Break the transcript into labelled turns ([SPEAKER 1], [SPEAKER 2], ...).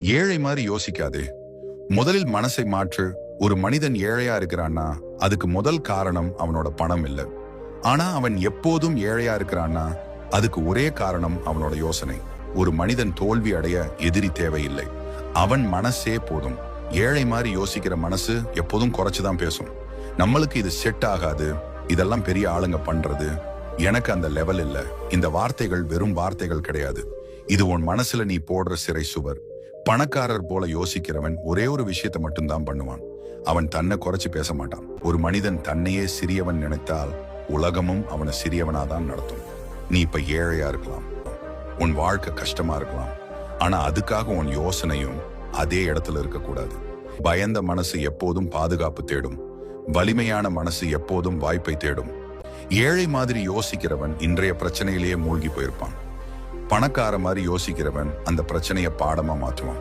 [SPEAKER 1] ஏழை மாதிரி யோசிக்காதே. முதலில் மனசை மாற்று. ஒரு மனிதன் ஏழையா இருக்கிறான்னா அதுக்கு முதல் காரணம் அவனோட பணம் இல்லை. ஆனா அவன் எப்போதும் ஏழையா இருக்கிறான்னா அதுக்கு ஒரே காரணம் அவனோட யோசனை. ஒரு மனிதன் தோல்வி அடைய எதிரி தேவையில்லை, அவன் மனசே போதும். ஏழை மாதிரி யோசிக்கிற மனசு எப்போதும் குறைச்சுதான் பேசும். நம்மளுக்கு இது செட் ஆகாது, இதெல்லாம் பெரிய ஆளுங்க பண்றது, எனக்கு அந்த லெவல் இல்ல. இந்த வார்த்தைகள் வெறும் வார்த்தைகள் கிடையாது, இது உன் மனசுல நீ போடுற சிறை சுவர். பணக்காரர் போல யோசிக்கிறவன் ஒரே ஒரு விஷயத்தை மட்டும்தான் பண்ணுவான், அவன் தன்னை குறைச்சு பேச மாட்டான். ஒரு மனிதன் தன்னையே சிறியவன் நினைத்தால் உலகமும் அவனை சிறியவனாதான் நடத்தும். நீ இப்ப ஏழையா இருக்கலாம், உன் வாழ்க்கை கஷ்டமா இருக்கலாம், ஆனா அதுக்காக உன் யோசனையும் அதே இடத்துல இருக்கக்கூடாது. பயந்த மனசு எப்போதும் பாதுகாப்பு தேடும், வலிமையான மனசு எப்போதும் வாய்ப்பை தேடும். ஏழை மாதிரி யோசிக்கிறவன் இன்றைய பிரச்சனையிலேயே மூழ்கி போயிருப்பான். பணக்கார மாதிரி யோசிக்கிறவன் அந்த பிரச்சனையை பாடமா மாற்றுவான்.